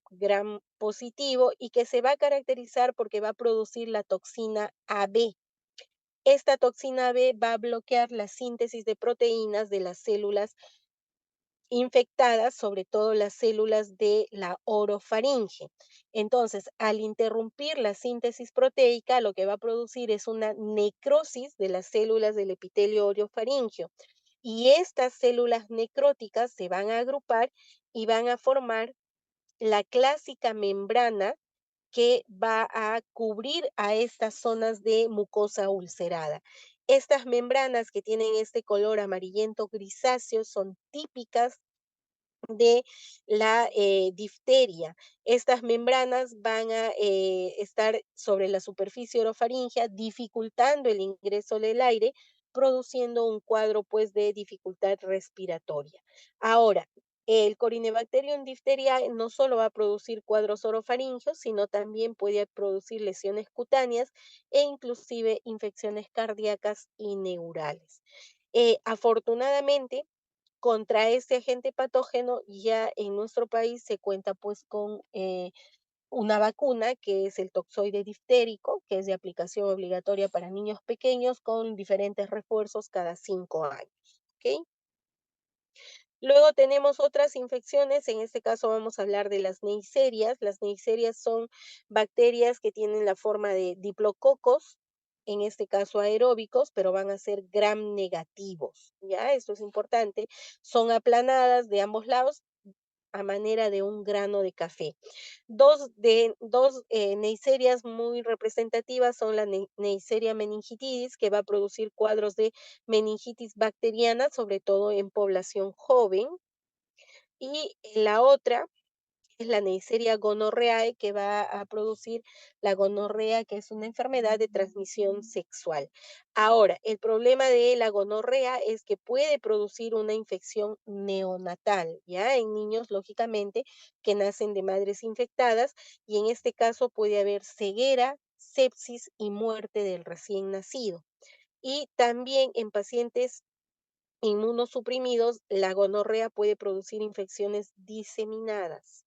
gram positivo y que se va a caracterizar porque va a producir la toxina AB. Esta toxina AB va a bloquear la síntesis de proteínas de las células infectadas, sobre todo las células de la orofaringe. Entonces, al interrumpir la síntesis proteica, lo que va a producir es una necrosis de las células del epitelio orofaringio. Y estas células necróticas se van a agrupar y van a formar la clásica membrana que va a cubrir a estas zonas de mucosa ulcerada. Estas membranas que tienen este color amarillento grisáceo son típicas de la difteria. Estas membranas van a estar sobre la superficie orofaringea, dificultando el ingreso del aire, produciendo un cuadro pues de dificultad respiratoria. Ahora, el Corynebacterium diphtheriae no solo va a producir cuadros orofaringeos, sino también puede producir lesiones cutáneas e inclusive infecciones cardíacas y neurales. Afortunadamente, contra este agente patógeno, ya en nuestro país se cuenta pues con una vacuna que es el toxoide diftérico, que es de aplicación obligatoria para niños pequeños con diferentes refuerzos cada 5 años. ¿Ok? Luego tenemos otras infecciones, en este caso vamos a hablar de las neiserias. Las neiserias son bacterias que tienen la forma de diplococos, en este caso aeróbicos, pero van a ser gram negativos, ¿ya? Esto es importante. Son aplanadas de ambos lados a manera de un grano de café. Dos neiserias muy representativas son la Neisseria meningitidis, que va a producir cuadros de meningitis bacteriana, sobre todo en población joven, y la otra es la Neisseria gonorrhoeae, que va a producir la gonorrea, que es una enfermedad de transmisión sexual. Ahora, el problema de la gonorrea es que puede producir una infección neonatal, ¿ya? En niños, lógicamente, que nacen de madres infectadas, y en este caso puede haber ceguera, sepsis y muerte del recién nacido. Y también en pacientes inmunosuprimidos, la gonorrea puede producir infecciones diseminadas.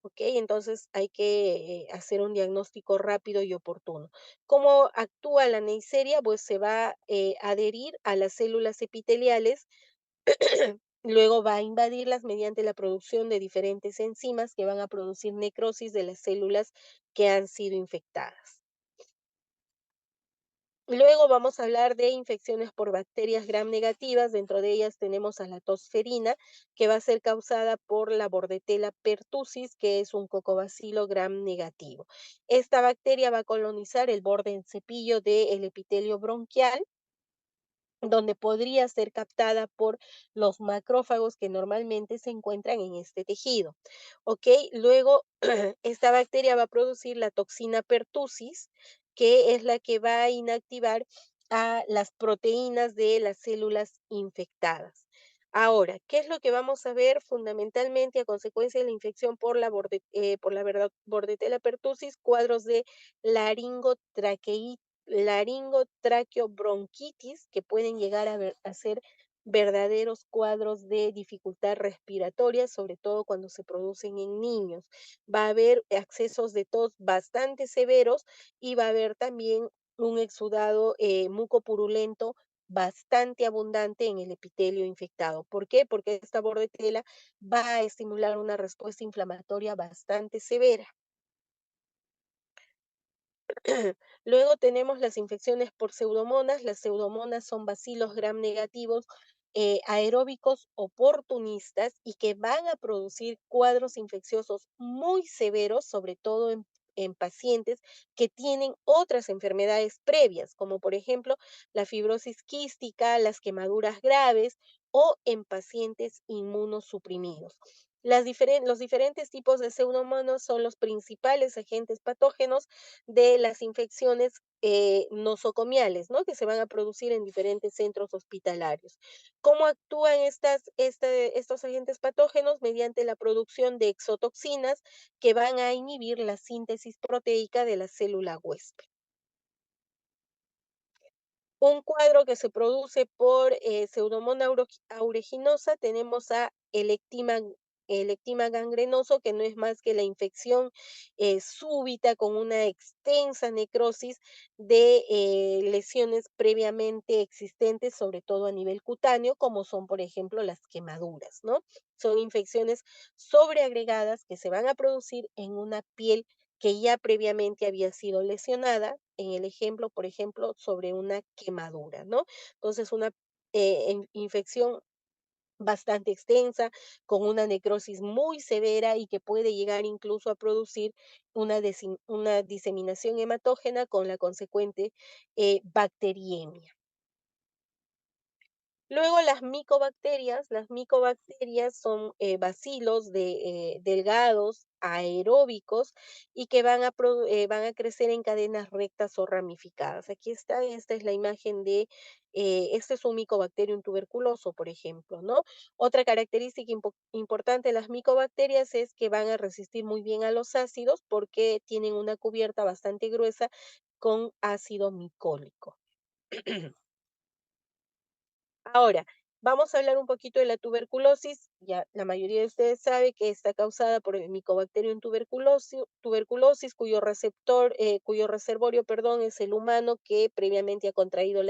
¿Ok? Entonces hay que hacer un diagnóstico rápido y oportuno. ¿Cómo actúa la Neisseria? Pues se va a adherir a las células epiteliales, luego va a invadirlas mediante la producción de diferentes enzimas que van a producir necrosis de las células que han sido infectadas. Luego vamos a hablar de infecciones por bacterias gram negativas. Dentro de ellas tenemos a la tosferina, que va a ser causada por la Bordetella pertussis, que es un cocobacilo gram negativo. Esta bacteria va a colonizar el borde en cepillo del epitelio bronquial, donde podría ser captada por los macrófagos que normalmente se encuentran en este tejido. ¿Ok? Luego, esta bacteria va a producir la toxina pertussis, que es la que va a inactivar a las proteínas de las células infectadas. Ahora, ¿qué es lo que vamos a ver fundamentalmente a consecuencia de la infección por Bordetella pertussis? Cuadros de laringotraquei laringotraqueobronquitis que pueden llegar a ser verdaderos cuadros de dificultad respiratoria, sobre todo cuando se producen en niños. Va a haber accesos de tos bastante severos y va a haber también un exudado mucopurulento bastante abundante en el epitelio infectado. ¿Por qué? Porque esta bordetela va a estimular una respuesta inflamatoria bastante severa. Luego tenemos las infecciones por pseudomonas. Las pseudomonas son bacilos gram negativos aeróbicos oportunistas y que van a producir cuadros infecciosos muy severos, sobre todo en pacientes que tienen otras enfermedades previas, como por ejemplo la fibrosis quística, las quemaduras graves o en pacientes inmunosuprimidos. Los diferentes tipos de pseudomonas son los principales agentes patógenos de las infecciones nosocomiales, ¿no? Que se van a producir en diferentes centros hospitalarios. ¿Cómo actúan estos agentes patógenos? Mediante la producción de exotoxinas que van a inhibir la síntesis proteica de la célula huésped. Un cuadro que se produce por Pseudomonas aeruginosa, tenemos a electima gangrenoso, que no es más que la infección súbita con una extensa necrosis de lesiones previamente existentes, sobre todo a nivel cutáneo, como son, por ejemplo, las quemaduras, ¿no? Son infecciones sobreagregadas que se van a producir en una piel que ya previamente había sido lesionada, en el ejemplo, por ejemplo, sobre una quemadura, ¿no? Entonces, una infección bastante extensa, con una necrosis muy severa y que puede llegar incluso a producir una diseminación hematógena con la consecuente bacteriemia. Luego las micobacterias son bacilos delgados, aeróbicos y que van a crecer en cadenas rectas o ramificadas. Aquí está, esta es la imagen este es un Mycobacterium tuberculoso, por ejemplo, ¿no? Otra característica importante de las micobacterias es que van a resistir muy bien a los ácidos porque tienen una cubierta bastante gruesa con ácido micólico. Ahora, vamos a hablar un poquito de la tuberculosis. Ya la mayoría de ustedes sabe que está causada por el Mycobacterium tuberculosis, cuyo reservorio, perdón, es el humano que previamente ha contraído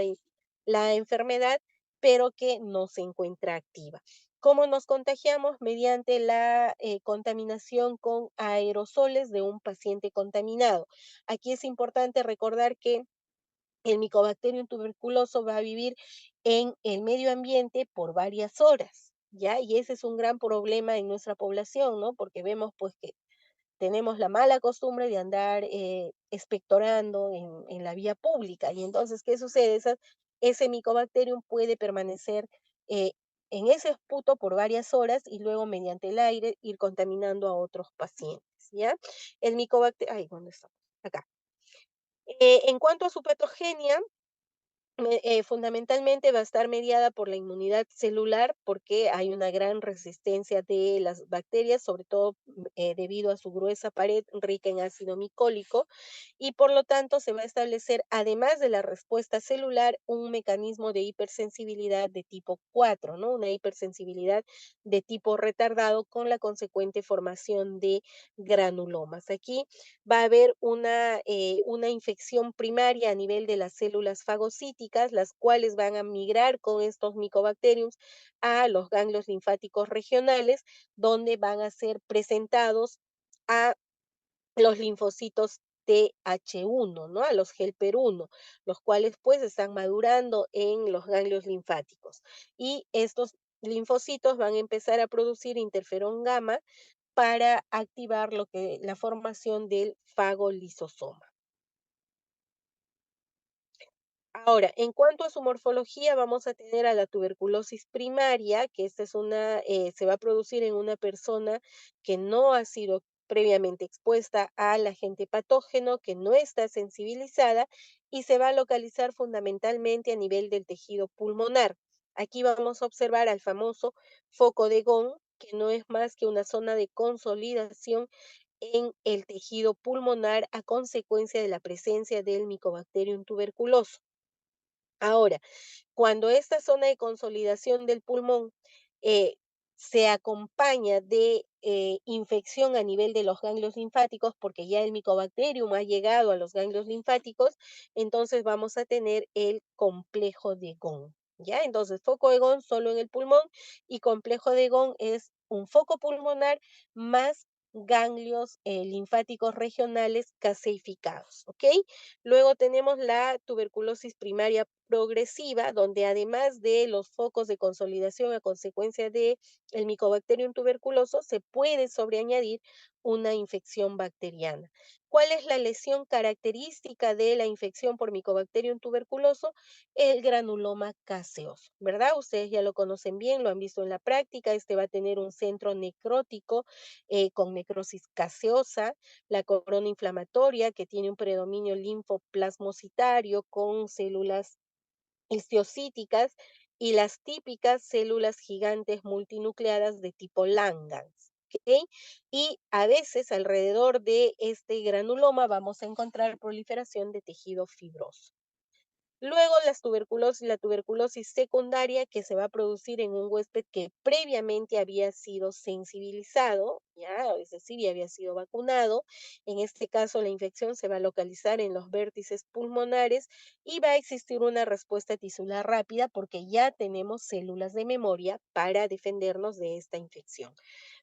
la enfermedad, pero que no se encuentra activa. ¿Cómo nos contagiamos? Mediante la contaminación con aerosoles de un paciente contaminado. Aquí es importante recordar que el Mycobacterium tuberculoso va a vivir en el medio ambiente por varias horas, ¿ya? Y ese es un gran problema en nuestra población, ¿no? Porque vemos, pues, que tenemos la mala costumbre de andar expectorando en la vía pública. Y entonces, ¿qué sucede? Ese Mycobacterium puede permanecer eh, en ese esputo por varias horas y luego, mediante el aire, ir contaminando a otros pacientes, ¿ya? El Mycobacterium, ay, ¿dónde estamos? Acá. En cuanto a su patogenia, fundamentalmente va a estar mediada por la inmunidad celular, porque hay una gran resistencia de las bacterias, sobre todo debido a su gruesa pared rica en ácido micólico, y por lo tanto se va a establecer, además de la respuesta celular, un mecanismo de hipersensibilidad de tipo 4, ¿no? Una hipersensibilidad de tipo retardado con la consecuente formación de granulomas. Aquí va a haber una infección primaria a nivel de las células fagocíticas, las cuales van a migrar con estos micobacteriums a los ganglios linfáticos regionales, donde van a ser presentados a los linfocitos TH1, ¿no? A los helper 1, los cuales pues están madurando en los ganglios linfáticos. Y estos linfocitos van a empezar a producir interferón gamma para activar la formación del fagolisosoma. Ahora, en cuanto a su morfología, vamos a tener a la tuberculosis primaria, que esta se va a producir en una persona que no ha sido previamente expuesta al agente patógeno que no está sensibilizada y se va a localizar fundamentalmente a nivel del tejido pulmonar. Aquí vamos a observar al famoso foco de Gauss, que no es más que una zona de consolidación en el tejido pulmonar a consecuencia de la presencia del Mycobacterium tuberculoso. Ahora, cuando esta zona de consolidación del pulmón eh, se acompaña de infección a nivel de los ganglios linfáticos, porque ya el Mycobacterium ha llegado a los ganglios linfáticos, entonces vamos a tener el complejo de Gauss. ¿Ya? Entonces, foco de Gauss solo en el pulmón y complejo de Gauss es un foco pulmonar más ganglios linfáticos regionales caseificados, ¿ok? Luego tenemos la tuberculosis primaria progresiva, donde además de los focos de consolidación a consecuencia de el Mycobacterium tuberculoso, se puede sobreañadir una infección bacteriana. ¿Cuál es la lesión característica de la infección por Mycobacterium tuberculoso? El granuloma caseoso, ¿verdad? Ustedes ya lo conocen bien, lo han visto en la práctica. Este va a tener un centro necrótico con necrosis caseosa, la corona inflamatoria, que tiene un predominio linfoplasmocitario con células histiocyticas y las típicas células gigantes multinucleadas de tipo Langhans. ¿Ok? Y a veces alrededor de este granuloma vamos a encontrar proliferación de tejido fibroso. Luego la tuberculosis secundaria que se va a producir en un huésped que previamente había sido sensibilizado, ya, es decir, ya había sido vacunado. En este caso, la infección se va a localizar en los vértices pulmonares y va a existir una respuesta tisular rápida porque ya tenemos células de memoria para defendernos de esta infección,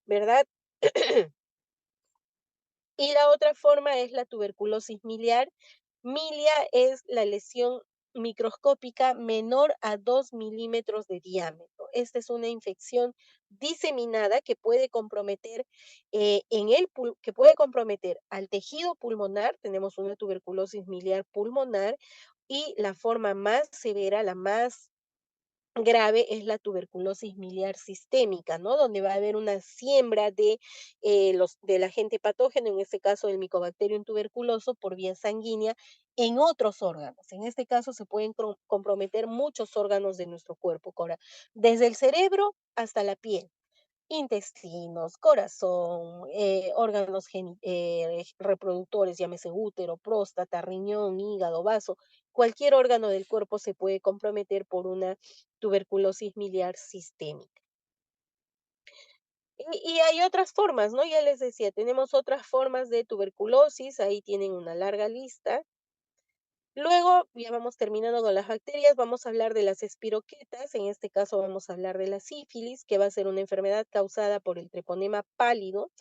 ¿verdad? Y la otra forma es la tuberculosis miliar. Milia es la lesión microscópica menor a 2 milímetros de diámetro. Esta es una infección diseminada que puede comprometer, que puede comprometer al tejido pulmonar. Tenemos una tuberculosis miliar pulmonar y la forma más severa, la más grave es la tuberculosis miliar sistémica, ¿no? Donde va a haber una siembra de del agente patógeno, en este caso el Mycobacterium tuberculoso, por vía sanguínea en otros órganos. En este caso se pueden comprometer muchos órganos de nuestro cuerpo, Cora, desde el cerebro hasta la piel. Intestinos, corazón, órganos reproductores, llámese útero, próstata, riñón, hígado, vaso, cualquier órgano del cuerpo se puede comprometer por una tuberculosis miliar sistémica. Y hay otras formas, ¿no? Ya les decía, tenemos otras formas de tuberculosis, ahí tienen una larga lista. Luego, ya vamos terminando con las bacterias, vamos a hablar de las espiroquetas, en este caso vamos a hablar de la sífilis, que va a ser una enfermedad causada por el treponema pálido,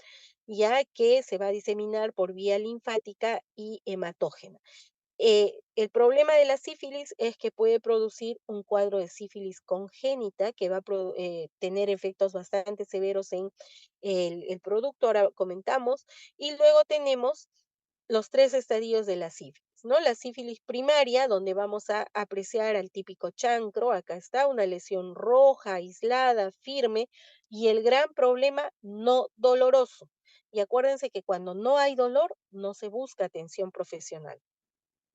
ya que se va a diseminar por vía linfática y hematógena. El problema de la sífilis es que puede producir un cuadro de sífilis congénita que va a tener efectos bastante severos en el producto, ahora comentamos, y luego tenemos los tres estadios de la sífilis, ¿no? La sífilis primaria, donde vamos a apreciar al típico chancro, acá está una lesión roja, aislada, firme, y el gran problema no doloroso. Y acuérdense que cuando no hay dolor, no se busca atención profesional.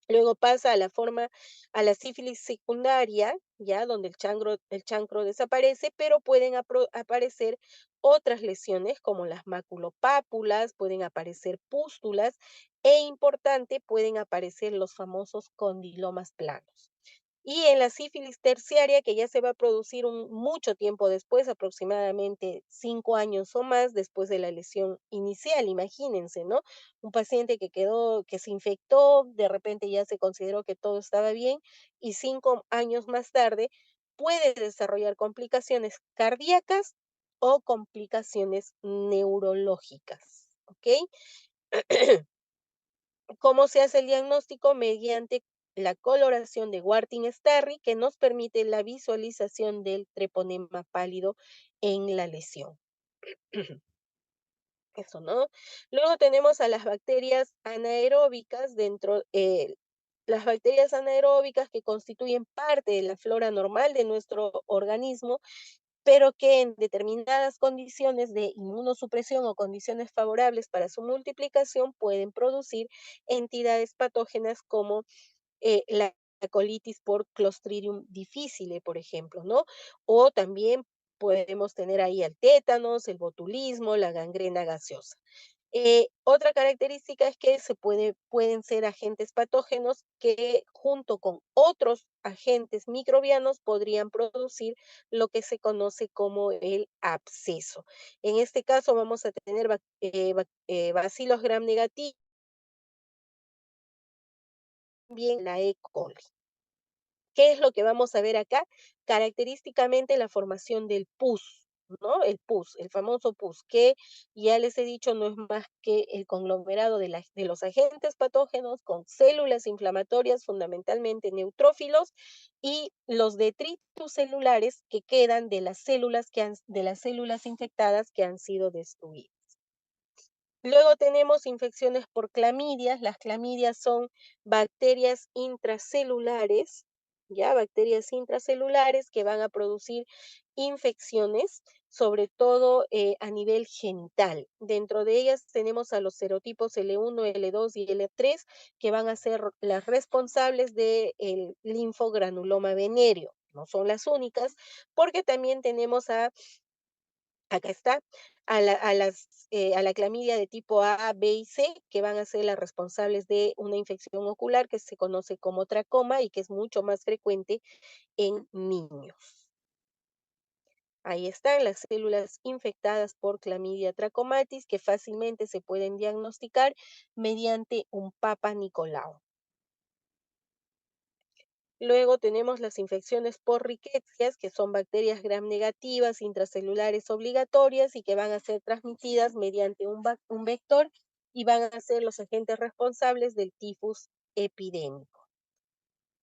Luego pasa a la sífilis secundaria, ya donde el chancro desaparece, pero pueden aparecer otras lesiones como las maculopápulas, pueden aparecer pústulas e importante, pueden aparecer los famosos condilomas planos. Y en la sífilis terciaria, que ya se va a producir mucho tiempo después, aproximadamente 5 años o más después de la lesión inicial, imagínense, ¿no? Un paciente que se infectó, de repente ya se consideró que todo estaba bien y 5 años más tarde puede desarrollar complicaciones cardíacas o complicaciones neurológicas, ¿ok? ¿Cómo se hace el diagnóstico? Mediante la coloración de Wartin-Starry, que nos permite la visualización del treponema pálido en la lesión. Eso, ¿no? Luego tenemos a las bacterias anaeróbicas las bacterias anaeróbicas que constituyen parte de la flora normal de nuestro organismo pero que en determinadas condiciones de inmunosupresión o condiciones favorables para su multiplicación pueden producir entidades patógenas como la colitis por Clostridium difficile, por ejemplo, ¿no? O también podemos tener ahí el tétanos, el botulismo, la gangrena gaseosa. Otra característica es que pueden ser agentes patógenos que junto con otros agentes microbianos podrían producir lo que se conoce como el absceso. En este caso vamos a tener bacilos gram negativos, también la E. coli. ¿Qué es lo que vamos a ver acá? Característicamente la formación del pus, ¿no? El pus, el famoso pus, que ya les he dicho no es más que el conglomerado de los agentes patógenos con células inflamatorias, fundamentalmente neutrófilos, y los detritus celulares que quedan de las células infectadas que han sido destruidas. Luego tenemos infecciones por clamidias. Las clamidias son bacterias intracelulares, ¿ya? Bacterias intracelulares que van a producir infecciones, sobre todo a nivel genital. Dentro de ellas tenemos a los serotipos L1, L2 y L3, que van a ser las responsables del linfogranuloma venéreo. No son las únicas, porque también tenemos acá está, a la clamidia de tipo A, B y C, que van a ser las responsables de una infección ocular que se conoce como tracoma y que es mucho más frecuente en niños. Ahí están las células infectadas por clamidia trachomatis que fácilmente se pueden diagnosticar mediante un Papa Nicolau. Luego tenemos las infecciones por riquecias, que son bacterias gram negativas intracelulares obligatorias y que van a ser transmitidas mediante un vector y van a ser los agentes responsables del tifus epidémico.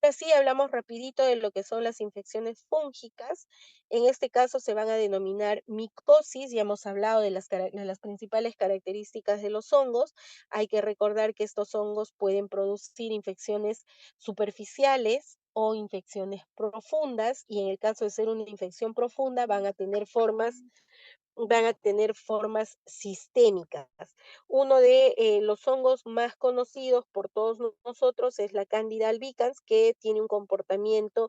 Así hablamos rapidito de lo que son las infecciones fúngicas. En este caso se van a denominar micosis. Ya hemos hablado de las principales características de los hongos. Hay que recordar que estos hongos pueden producir infecciones superficiales o infecciones profundas, y en el caso de ser una infección profunda van a tener formas sistémicas. Uno de los hongos más conocidos por todos nosotros es la Candida albicans, que tiene un comportamiento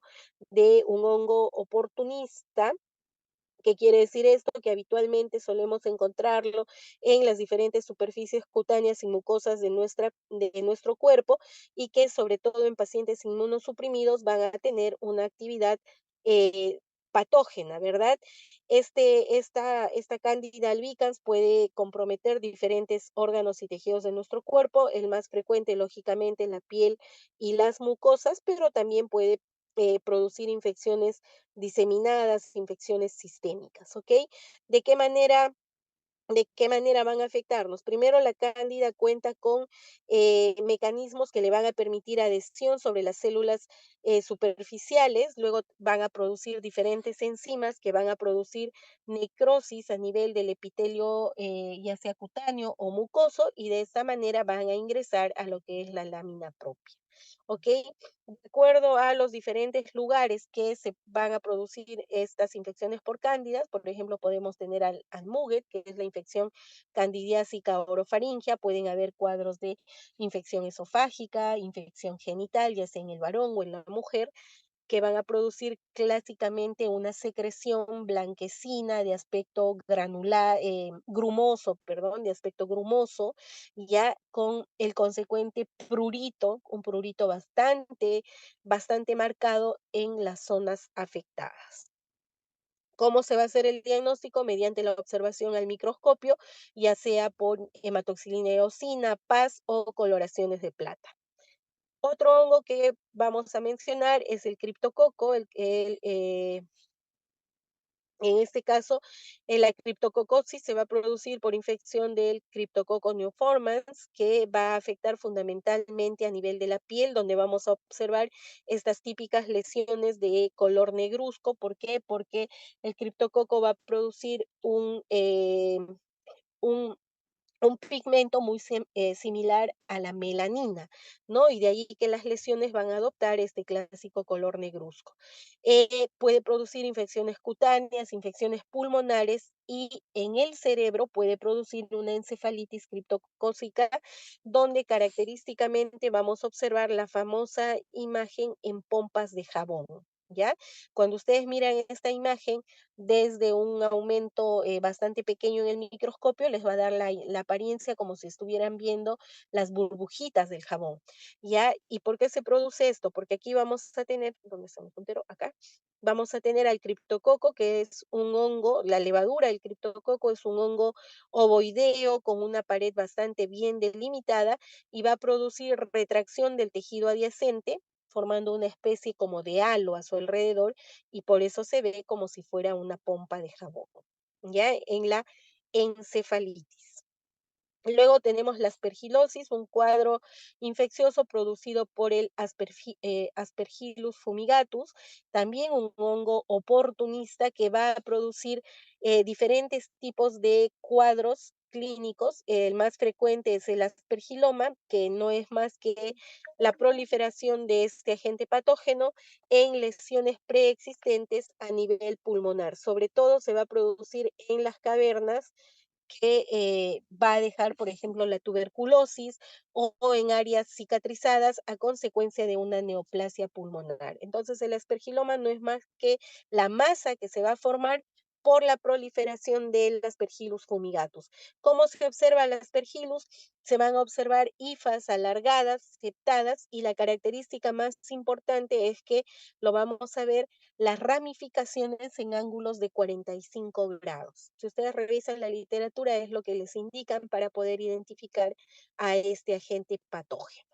de un hongo oportunista. ¿Qué quiere decir esto? Que habitualmente solemos encontrarlo en las diferentes superficies cutáneas y mucosas de nuestro cuerpo, y que sobre todo en pacientes inmunosuprimidos van a tener una actividad eh, patógena, ¿verdad? Esta Candida albicans puede comprometer diferentes órganos y tejidos de nuestro cuerpo. El más frecuente, lógicamente, la piel y las mucosas, pero también puede producir infecciones diseminadas, infecciones sistémicas, ¿ok? ¿De qué manera ¿De qué manera van a afectarnos? Primero, la cándida cuenta con mecanismos que le van a permitir adhesión sobre las células superficiales. Luego van a producir diferentes enzimas que van a producir necrosis a nivel del epitelio, ya sea cutáneo o mucoso, y de esa manera van a ingresar a lo que es la lámina propia. ¿Ok? De acuerdo a los diferentes lugares que se van a producir estas infecciones por cándidas, por ejemplo, podemos tener al Muget, que es la infección candidiásica orofaringia. Pueden haber cuadros de infección esofágica, infección genital, ya sea en el varón o en la mujer, que van a producir clásicamente una secreción blanquecina de aspecto granular, grumoso, perdón, de aspecto grumoso, ya con el consecuente prurito, un prurito bastante marcado en las zonas afectadas. ¿Cómo se va a hacer el diagnóstico? Mediante la observación al microscopio, ya sea por hematoxilina eosina, PAS o coloraciones de plata. Otro hongo que vamos a mencionar es el criptococo. En este caso, la criptococosis se va a producir por infección del Cryptococcus neoformans, que va a afectar fundamentalmente a nivel de la piel, donde vamos a observar estas típicas lesiones de color negruzco. ¿Por qué? Porque el criptococo va a producir un un pigmento muy similar a la melanina, ¿no? Y de ahí que las lesiones van a adoptar este clásico color negruzco. Puede producir infecciones cutáneas, infecciones pulmonares y en el cerebro puede producir una encefalitis criptocócica, donde característicamente vamos a observar la famosa imagen en pompas de jabón, ¿ya? Cuando ustedes miran esta imagen, desde un aumento bastante pequeño en el microscopio, les va a dar la apariencia como si estuvieran viendo las burbujitas del jabón, ¿ya? ¿Y por qué se produce esto? Porque aquí vamos a tener, ¿dónde está mi puntero? Acá. Vamos a tener al criptococo, que es un hongo, la levadura del criptococo es un hongo ovoideo con una pared bastante bien delimitada y va a producir retracción del tejido adyacente, formando una especie como de halo a su alrededor y por eso se ve como si fuera una pompa de jabón, ¿ya? En la encefalitis. Luego tenemos la aspergilosis, un cuadro infeccioso producido por el Aspergillus fumigatus, también un hongo oportunista que va a producir diferentes tipos de cuadros clínicos. El más frecuente es el aspergiloma, que no es más que la proliferación de este agente patógeno en lesiones preexistentes a nivel pulmonar. Sobre todo se va a producir en las cavernas que va a dejar, por ejemplo, la tuberculosis o en áreas cicatrizadas a consecuencia de una neoplasia pulmonar. Entonces, el aspergiloma no es más que la masa que se va a formar por la proliferación del Aspergillus fumigatus. ¿Cómo se observa el Aspergillus? Se van a observar hifas alargadas, septadas, y la característica más importante es que lo vamos a ver las ramificaciones en ángulos de 45 grados. Si ustedes revisan la literatura, es lo que les indican para poder identificar a este agente patógeno.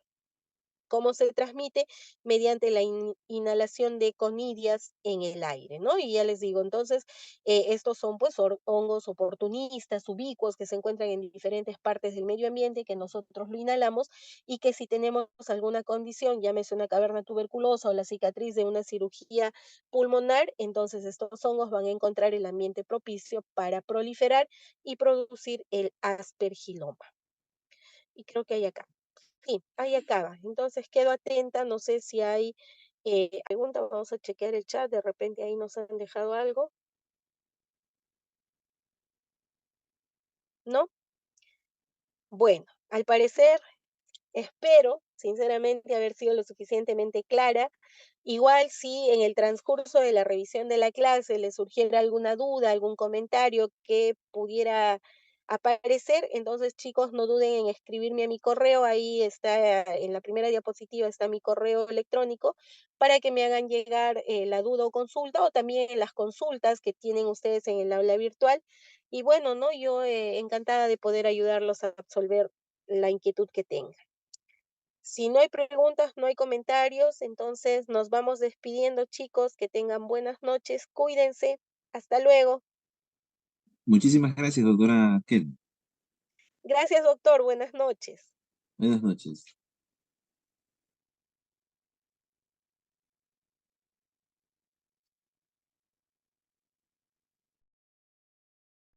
¿Cómo se transmite? Mediante la inhalación de conidias en el aire, ¿no? Y ya les digo, entonces, estos son pues hongos oportunistas, ubicuos, que se encuentran en diferentes partes del medio ambiente, que nosotros lo inhalamos y que si tenemos alguna condición, llámese una caverna tuberculosa o la cicatriz de una cirugía pulmonar, entonces estos hongos van a encontrar el ambiente propicio para proliferar y producir el aspergiloma. Y creo que hay acá. Sí, ahí acaba. Entonces quedo atenta, no sé si hay preguntas, vamos a chequear el chat, de repente ahí nos han dejado algo, ¿no? Bueno, al parecer espero, sinceramente, haber sido lo suficientemente clara. Igual si en el transcurso de la revisión de la clase les surgiera alguna duda, algún comentario que pudiera aparecer, entonces chicos, no duden en escribirme a mi correo, ahí está, en la primera diapositiva está mi correo electrónico, para que me hagan llegar la duda o consulta, o también las consultas que tienen ustedes en el aula virtual. Y bueno, ¿no? Yo encantada de poder ayudarlos a absolver la inquietud que tengan. Si no hay preguntas, no hay comentarios, entonces nos vamos despidiendo, chicos. Que tengan buenas noches, cuídense. Hasta luego. Muchísimas gracias, doctora Kel. Gracias, doctor. Buenas noches. Buenas noches.